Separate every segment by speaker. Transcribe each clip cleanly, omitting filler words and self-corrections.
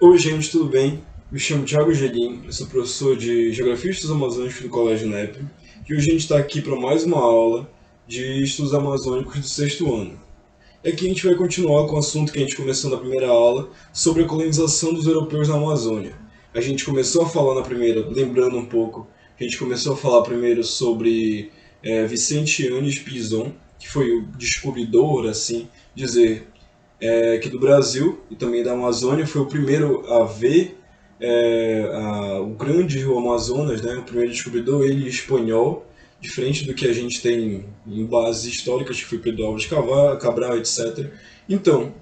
Speaker 1: Oi, gente, tudo bem? Me chamo Thiago Gelim, eu sou professor de Geografia e Estudos Amazônicos do Colégio NEP, e hoje a gente está aqui para mais uma aula de Estudos Amazônicos do sexto ano. E aqui a gente vai continuar com o assunto que a gente começou na primeira aula, sobre a colonização dos europeus na Amazônia. A gente começou a falar na primeira, lembrando um pouco, a gente começou a falar primeiro sobre Vicente Yanes Pinzon, que foi o descobridor, assim dizer, aqui do Brasil e também da Amazônia, foi o primeiro a ver o grande rio Amazonas, né? O primeiro descobridor, ele espanhol, diferente do que a gente tem em bases históricas, que foi Pedro Álvares Cabral, etc. Então,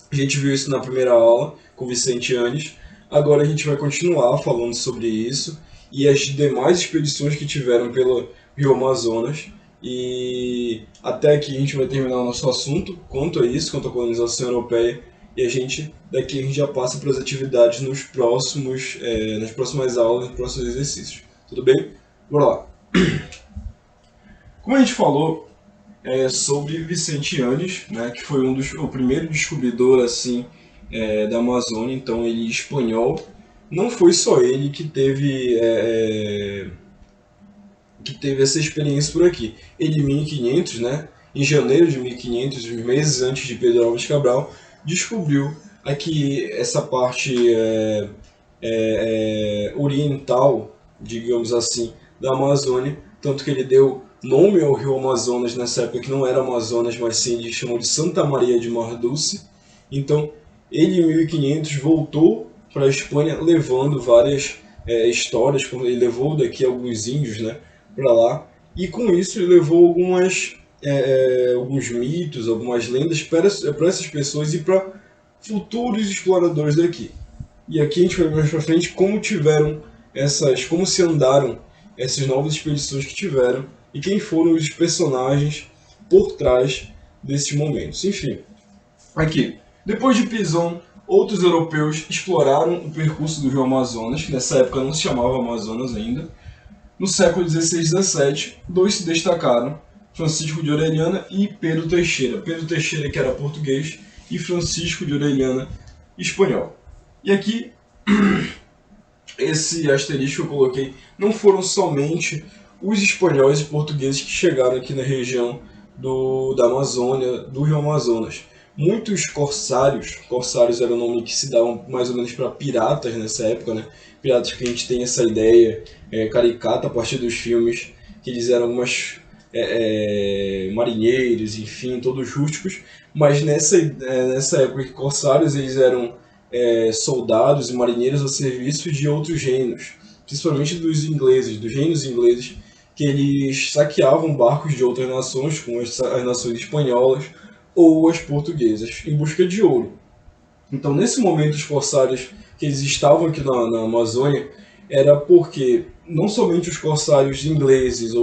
Speaker 1: a gente viu isso na primeira aula com Vicente Yanes. Agora a gente vai continuar falando sobre isso e as demais expedições que tiveram pelo Rio Amazonas. E até aqui a gente vai terminar o nosso assunto quanto a isso, quanto à colonização europeia. E daqui a gente já passa para as atividades nas próximas aulas, nos próximos exercícios. Tudo bem? Bora lá. Como a gente falou, sobre Vicente Yanes, né, que foi o primeiro descobridor assim da Amazônia, então ele espanhol. Não foi só ele que teve essa experiência por aqui. Ele em 1500, né, em janeiro de 1500, meses antes de Pedro Álvares Cabral, descobriu aqui essa parte oriental, digamos assim, da Amazônia, tanto que ele deu nome ao rio Amazonas nessa época, que não era Amazonas, mas sim ele chamou de Santa Maria de Marduce. Então, ele em 1500 voltou para a Espanha levando várias histórias, ele levou daqui alguns índios, né, para lá, e com isso ele levou alguns mitos, algumas lendas para essas pessoas e para futuros exploradores daqui. E aqui a gente vai ver mais para frente como se andaram essas novas expedições que tiveram e quem foram os personagens por trás desses momentos. Enfim, aqui, depois de Pinzon, outros europeus exploraram o percurso do rio Amazonas, que nessa época não se chamava Amazonas ainda. No século XVI e XVII, dois se destacaram, Francisco de Orellana e Pedro Teixeira. Pedro Teixeira, que era português, e Francisco de Orellana, espanhol. E aqui, esse asterisco que eu coloquei, não foram somente os espanhóis e portugueses que chegaram aqui na região da Amazônia, do rio Amazonas. Muitos corsários era o nome que se davam mais ou menos para piratas nessa época, né? Piratas que a gente tem essa ideia caricata a partir dos filmes, que eles eram marinheiros, enfim, todos rústicos, mas nessa época que corsários eles eram soldados e marinheiros a serviço de outros reinos, principalmente dos reinos ingleses, que eles saqueavam barcos de outras nações, como as nações espanholas ou as portuguesas, em busca de ouro. Então, nesse momento, os corsários que eles estavam aqui na Amazônia era porque não somente os corsários ingleses,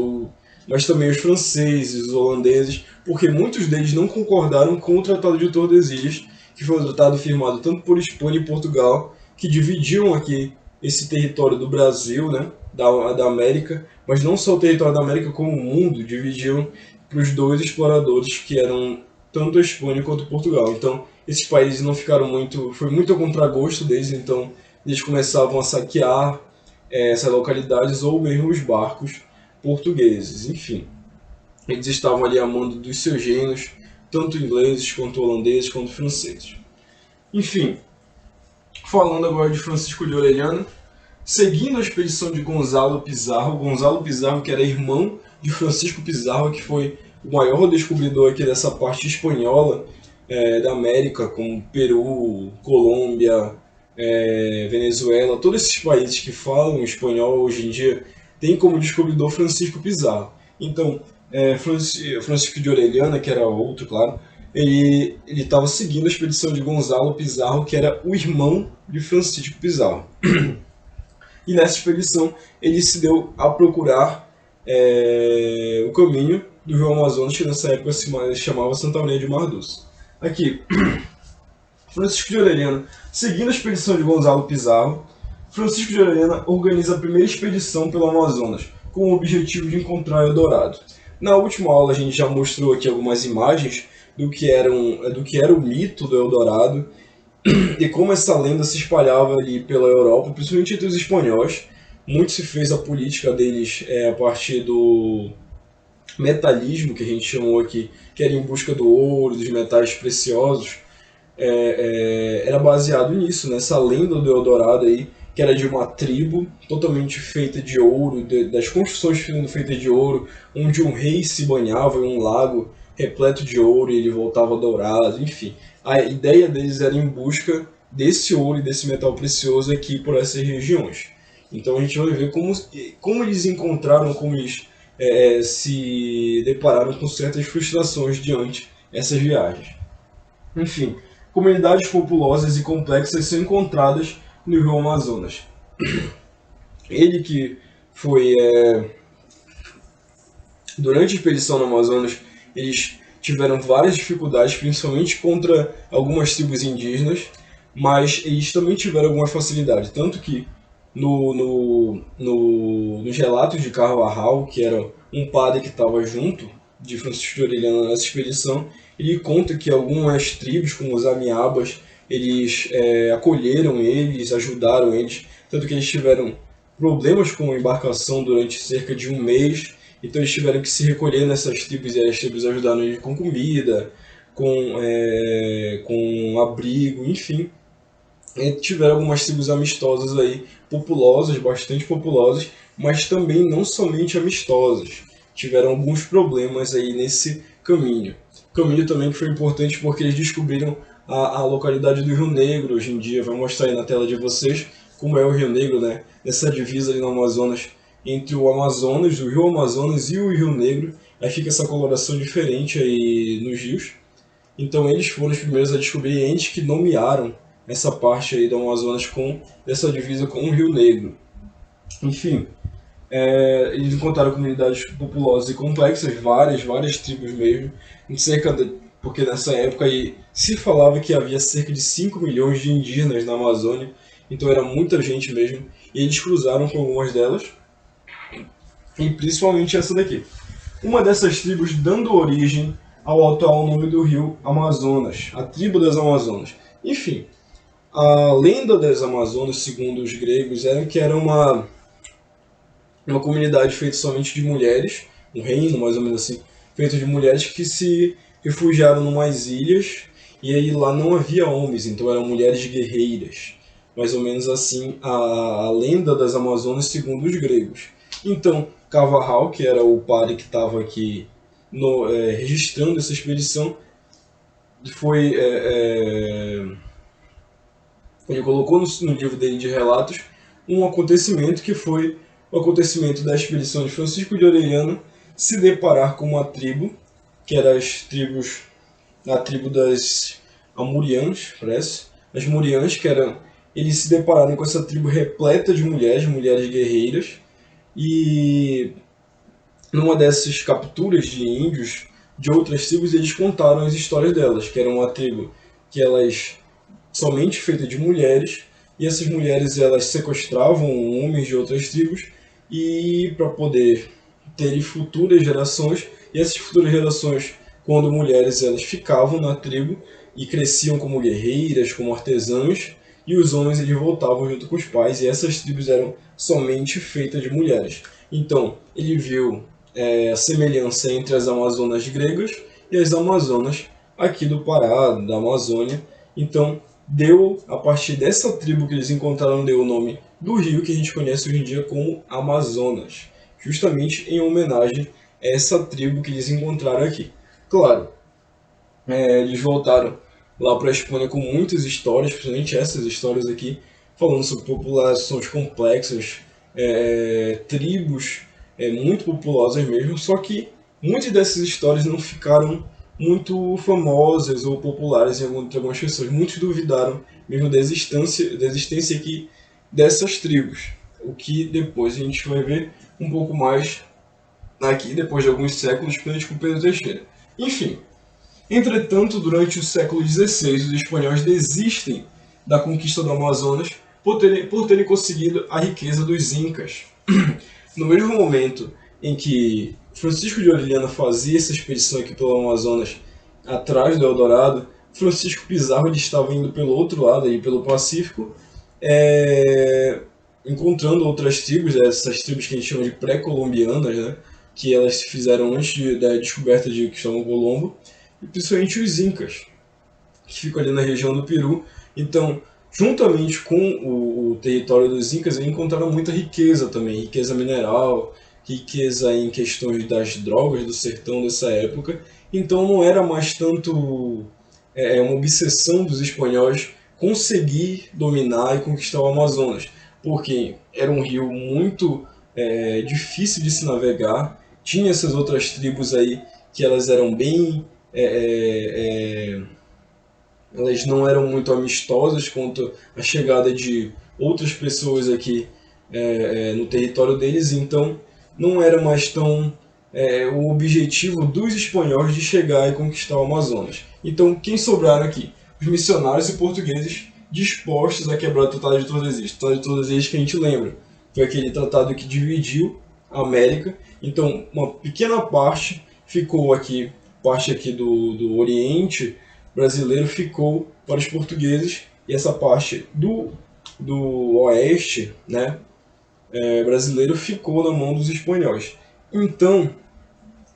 Speaker 1: mas também os franceses, os holandeses, porque muitos deles não concordaram com o Tratado de Tordesilhas, que foi um tratado firmado tanto por Espanha e Portugal, que dividiam aqui esse território do Brasil, né, da América, mas não só o território da América, como o mundo, dividiam para os dois exploradores, que eram tanto a Espanha quanto Portugal. Então, esses países não ficaram foi muito a contragosto deles, então eles começavam a saquear essas localidades ou mesmo os barcos portugueses. Enfim, eles estavam ali a mando dos seus reinos, tanto ingleses, quanto holandeses, quanto franceses. Enfim, falando agora de Francisco de Orellana, seguindo a expedição de Gonzalo Pizarro, que era irmão de Francisco Pizarro, que foi o maior descobridor aqui dessa parte espanhola da América, como Peru, Colômbia, Venezuela, todos esses países que falam espanhol hoje em dia tem como descobridor Francisco Pizarro. Então, Francisco de Orellana, que era outro, claro, ele estava seguindo a expedição de Gonzalo Pizarro, que era o irmão de Francisco Pizarro. E nessa expedição ele se deu a procurar o caminho do rio Amazonas, que nessa época se chamava Santa Maria de Marduce. Aqui, Francisco de Orellana, seguindo a expedição de Gonzalo Pizarro, Francisco de Orellana organiza a primeira expedição pelo Amazonas, com o objetivo de encontrar Eldorado. Na última aula a gente já mostrou aqui algumas imagens do que era o mito do Eldorado, e como essa lenda se espalhava ali pela Europa, principalmente entre os espanhóis. Muito se fez a política deles a partir do metalismo, que a gente chamou aqui, que era em busca do ouro, dos metais preciosos. Era baseado nisso, nessa lenda do Eldorado aí, que era de uma tribo totalmente feita de ouro, das construções sendo feitas de ouro, onde um rei se banhava em um lago repleto de ouro e ele voltava dourado, enfim. A ideia deles era em busca desse ouro e desse metal precioso aqui por essas regiões. Então a gente vai ver como eles encontraram, como eles se depararam com certas frustrações diante essas viagens. Enfim, comunidades populosas e complexas são encontradas no Rio Amazonas. Ele que foi durante a expedição no Amazonas, eles tiveram várias dificuldades, principalmente contra algumas tribos indígenas, mas eles também tiveram alguma facilidade, tanto que nos relatos de Carvajal, que era um padre que estava junto de Francisco de Orellana nessa expedição, ele conta que algumas tribos, como os Amiabas, eles acolheram eles, ajudaram eles, tanto que eles tiveram problemas com a embarcação durante cerca de um mês, então eles tiveram que se recolher nessas tribos e as tribos ajudaram eles com comida, com abrigo, enfim. E tiveram algumas tribos amistosas aí, populosas, bastante populosas, mas também não somente amistosas. Tiveram alguns problemas aí nesse caminho. Caminho também que foi importante porque eles descobriram a localidade do Rio Negro hoje em dia. Vou mostrar aí na tela de vocês como é o Rio Negro, né? Nessa divisa ali no Amazonas, entre o Amazonas, o Rio Amazonas e o Rio Negro. Aí fica essa coloração diferente aí nos rios. Então eles foram os primeiros a descobrir entes que nomearam essa parte aí do Amazonas com essa divisa com o Rio Negro. Enfim, eles encontraram comunidades populosas e complexas, várias tribos mesmo, porque nessa época aí se falava que havia cerca de 5 milhões de indígenas na Amazônia, então era muita gente mesmo, e eles cruzaram com algumas delas, e principalmente essa daqui. Uma dessas tribos dando origem ao atual nome do rio Amazonas, a tribo das Amazonas. Enfim, a lenda das Amazonas, segundo os gregos, era que era uma comunidade feita somente de mulheres, um reino mais ou menos assim, feito de mulheres que se refugiaram em umas ilhas, e aí lá não havia homens, então eram mulheres guerreiras. Mais ou menos assim a lenda das Amazonas segundo os gregos. Então, Carvajal, que era o padre que estava aqui registrando essa expedição, ele colocou no livro dele de relatos um acontecimento que foi o acontecimento da expedição de Francisco de Orellana se deparar com uma tribo, que era a tribo das Amuriãs, parece, as Muriãs, eles se depararam com essa tribo repleta de mulheres guerreiras, e numa dessas capturas de índios de outras tribos, eles contaram as histórias delas, que era uma tribo que elas somente feita de mulheres, e essas mulheres elas sequestravam homens de outras tribos e para poder ter futuras gerações, e essas futuras gerações, quando mulheres, elas ficavam na tribo e cresciam como guerreiras, como artesãs, e os homens eles voltavam junto com os pais, e essas tribos eram somente feitas de mulheres. Então ele viu a semelhança entre as Amazonas gregas e as Amazonas aqui do Pará, da Amazônia. Então deu, a partir dessa tribo que eles encontraram, deu o nome do rio que a gente conhece hoje em dia como Amazonas, justamente em homenagem a essa tribo que eles encontraram aqui. Claro, eles voltaram lá para a Espanha com muitas histórias, principalmente essas histórias aqui, falando sobre populações complexas, tribos muito populosas mesmo, só que muitas dessas histórias não ficaram muito famosas ou populares entre algumas pessoas. Muitos duvidaram mesmo da existência aqui dessas tribos, o que depois a gente vai ver um pouco mais aqui, depois de alguns séculos, com Pedro Teixeira. Enfim, entretanto, durante o século XVI, os espanhóis desistem da conquista do Amazonas por terem conseguido a riqueza dos Incas. No mesmo momento em que Francisco de Orellana fazia essa expedição aqui pelo Amazonas atrás do Eldorado, Francisco Pizarro ele estava indo pelo outro lado, aí, pelo Pacífico, encontrando outras tribos, essas tribos que a gente chama de pré-colombianas, né, que elas se fizeram antes da descoberta de Cristóvão Colombo, e principalmente os Incas, que ficam ali na região do Peru. Então, juntamente com o território dos Incas, eles encontraram muita riqueza também, riqueza mineral, riqueza em questões das drogas do sertão dessa época. Então não era mais tanto uma obsessão dos espanhóis conseguir dominar e conquistar o Amazonas, porque era um rio muito difícil de se navegar, tinha essas outras tribos aí que elas eram bem elas não eram muito amistosas quanto à chegada de outras pessoas aqui no território deles, então não era mais tão o objetivo dos espanhóis de chegar e conquistar o Amazonas. Então, quem sobraram aqui? Os missionários e portugueses dispostos a quebrar o Tratado de Tordesilhas. O Tratado de Tordesilhas que a gente lembra foi aquele tratado que dividiu a América. Então, uma pequena parte ficou aqui, parte aqui do Oriente brasileiro ficou para os portugueses, e essa parte do Oeste, né, brasileiro ficou na mão dos espanhóis. Então,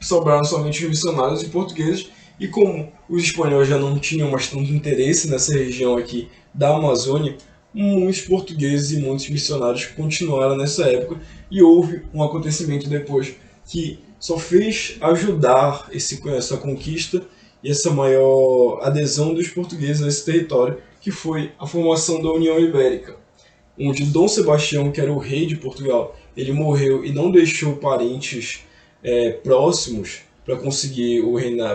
Speaker 1: sobraram somente os missionários e portugueses, e como os espanhóis já não tinham mais tanto interesse nessa região aqui da Amazônia, muitos portugueses e muitos missionários continuaram nessa época, e houve um acontecimento depois que só fez ajudar essa conquista e essa maior adesão dos portugueses a esse território, que foi a formação da União Ibérica, onde Dom Sebastião, que era o rei de Portugal, ele morreu e não deixou parentes próximos para conseguir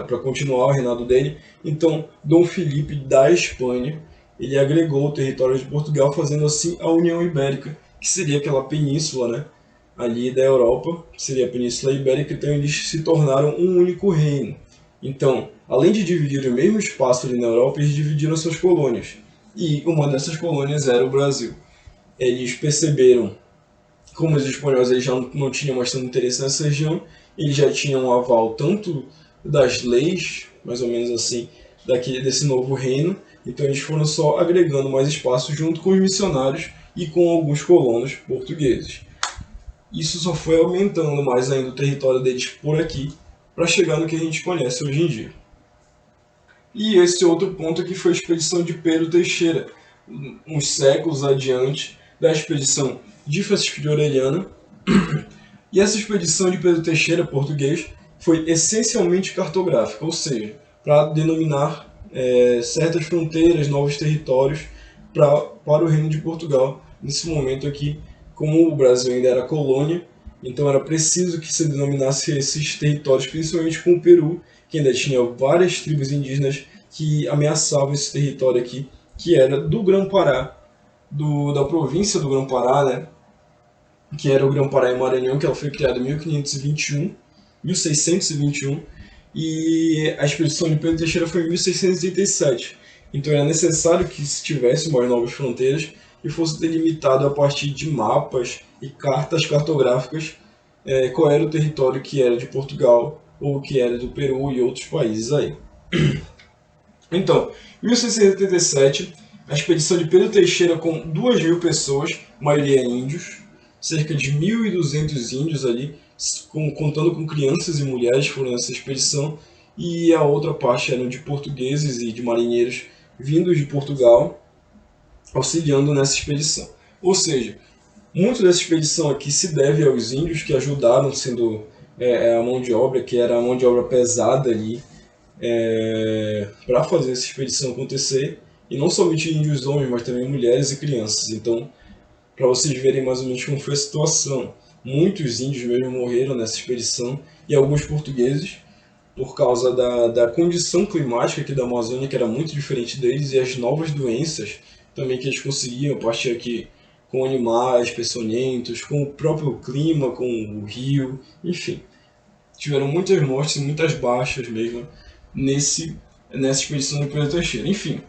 Speaker 1: para continuar o reinado dele. Então, Dom Filipe da Espanha, ele agregou o território de Portugal, fazendo assim a União Ibérica, que seria aquela península, né, ali da Europa, que seria a Península Ibérica. Então, eles se tornaram um único reino. Então, além de dividir o mesmo espaço ali na Europa, eles dividiram suas colônias. E uma dessas colônias era o Brasil. Eles perceberam, como os espanhóis eles já não tinham mais tanto interesse nessa região, eles já tinham um aval tanto das leis, mais ou menos assim, desse novo reino. Então eles foram só agregando mais espaço junto com os missionários e com alguns colonos portugueses. Isso só foi aumentando mais ainda o território deles por aqui, para chegar no que a gente conhece hoje em dia. E esse outro ponto aqui foi a expedição de Pedro Teixeira, uns séculos adiante da expedição de Francisco de Orellana. E essa expedição de Pedro Teixeira, português, foi essencialmente cartográfica, ou seja, para denominar certas fronteiras, novos territórios para o Reino de Portugal. Nesse momento aqui, como o Brasil ainda era colônia, então era preciso que se denominasse esses territórios, principalmente com o Peru, que ainda tinha várias tribos indígenas que ameaçavam esse território aqui, que era do Grão-Pará, da província do Grão-Pará, né? Que era o Grão-Pará e Maranhão, que ela foi criada em 1621, e a expedição de Pedro Teixeira foi em 1687. Então era necessário que se tivesse mais novas fronteiras e fosse delimitado a partir de mapas e cartas cartográficas qual era o território que era de Portugal ou que era do Peru e outros países aí. Então, em 1687, a expedição de Pedro Teixeira com 2.000 pessoas, maioria índios, cerca de 1.200 índios ali, contando com crianças e mulheres, foram nessa expedição, e a outra parte eram de portugueses e de marinheiros vindos de Portugal, auxiliando nessa expedição. Ou seja, muito dessa expedição aqui se deve aos índios que ajudaram, sendo a mão de obra, que era a mão de obra pesada ali, para fazer essa expedição acontecer, e não somente índios homens, mas também mulheres e crianças. Então, para vocês verem mais ou menos como foi a situação, muitos índios mesmo morreram nessa expedição, e alguns portugueses, por causa da condição climática aqui da Amazônia, que era muito diferente deles, e as novas doenças também que eles conseguiam, a partir aqui com animais peçonhentos, com o próprio clima, com o rio, enfim. Tiveram muitas mortes e muitas baixas mesmo nessa expedição de Pedro Teixeira. Enfim,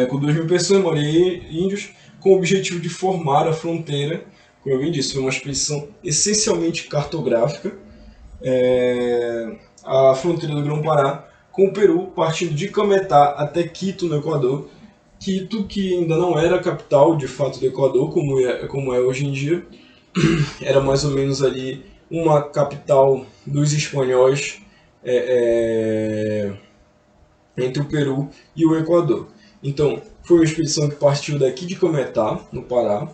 Speaker 1: com 2.000 pessoas, maioria índios, com o objetivo de formar a fronteira. Como eu bem disse, foi uma expedição essencialmente cartográfica. A fronteira do Grão-Pará com o Peru partindo de Cametá até Quito, no Equador. Quito, que ainda não era a capital de fato do Equador, como é hoje em dia, era mais ou menos ali uma capital dos espanhóis, entre o Peru e o Equador. Então, foi uma expedição que partiu daqui de Cametá, no Pará,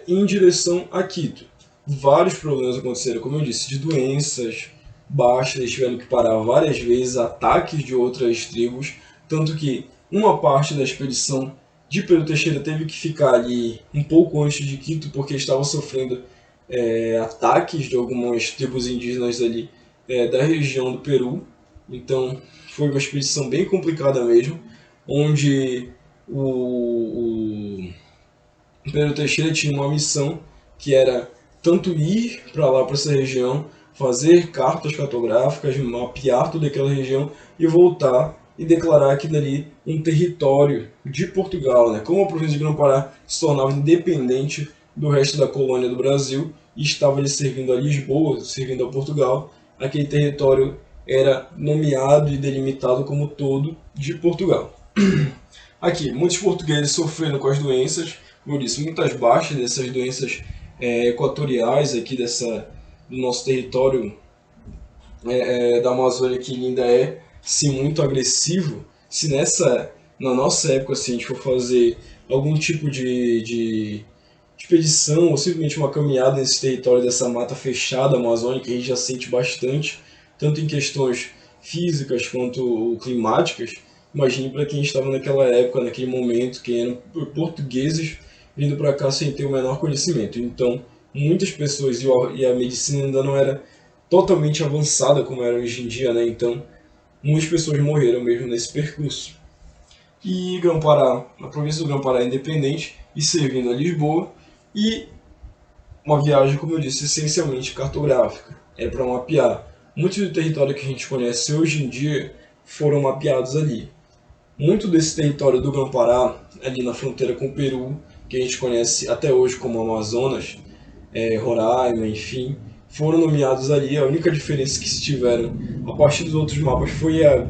Speaker 1: em direção a Quito. Vários problemas aconteceram, como eu disse, de doenças baixas, eles tiveram que parar várias vezes, ataques de outras tribos, tanto que uma parte da expedição de Pedro Teixeira teve que ficar ali um pouco antes de Quito, porque estava sofrendo ataques de algumas tribos indígenas ali da região do Peru. Então foi uma expedição bem complicada mesmo, onde o Pedro Teixeira tinha uma missão que era tanto ir para lá, para essa região, fazer cartas cartográficas, mapear toda aquela região e voltar e declarar aquilo ali um território de Portugal, né? Como a província de Grã-Pará se tornava independente do resto da colônia do Brasil e estava ali servindo a Lisboa, servindo a Portugal, aquele território era nomeado e delimitado como todo de Portugal. Aqui, muitos portugueses sofrendo com as doenças, como eu disse, muitas baixas dessas doenças equatoriais aqui do nosso território da Amazônia, que ainda é sim muito agressivo. Se na nossa época, se a gente for fazer algum tipo de expedição ou simplesmente uma caminhada nesse território dessa mata fechada amazônica, a gente já sente bastante, tanto em questões físicas quanto climáticas. Imagine para quem estava naquela época, naquele momento, quem eram portugueses vindo para cá sem ter o menor conhecimento. Então, muitas pessoas, e a medicina ainda não era totalmente avançada como era hoje em dia, né? Então, muitas pessoas morreram mesmo nesse percurso. E Grã-Pará, a província do Grã-Pará é independente e servindo a Lisboa, e uma viagem, como eu disse, essencialmente cartográfica. É para mapear. Muito do território que a gente conhece hoje em dia foram mapeados ali. Muito desse território do Grã-Pará, ali na fronteira com o Peru, que a gente conhece até hoje como Amazonas, Roraima, enfim, foram nomeados ali. A única diferença que se tiveram a partir dos outros mapas foi a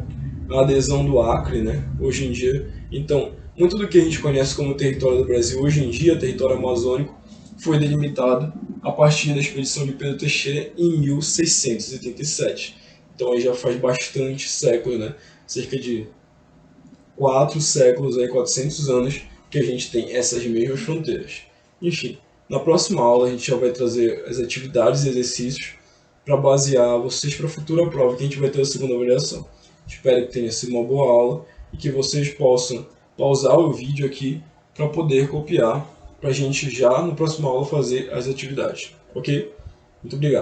Speaker 1: adesão do Acre, né, hoje em dia. Então, muito do que a gente conhece como território do Brasil hoje em dia, território amazônico, foi delimitado a partir da expedição de Pedro Teixeira em 1687. Então aí já faz bastante século, né, cerca de 4 séculos, 400 anos, que a gente tem essas mesmas fronteiras. Enfim, na próxima aula a gente já vai trazer as atividades e exercícios para basear vocês para a futura prova que a gente vai ter a segunda avaliação. Espero que tenha sido uma boa aula e que vocês possam pausar o vídeo aqui para poder copiar, para a gente já na próxima aula fazer as atividades. Ok? Muito obrigado.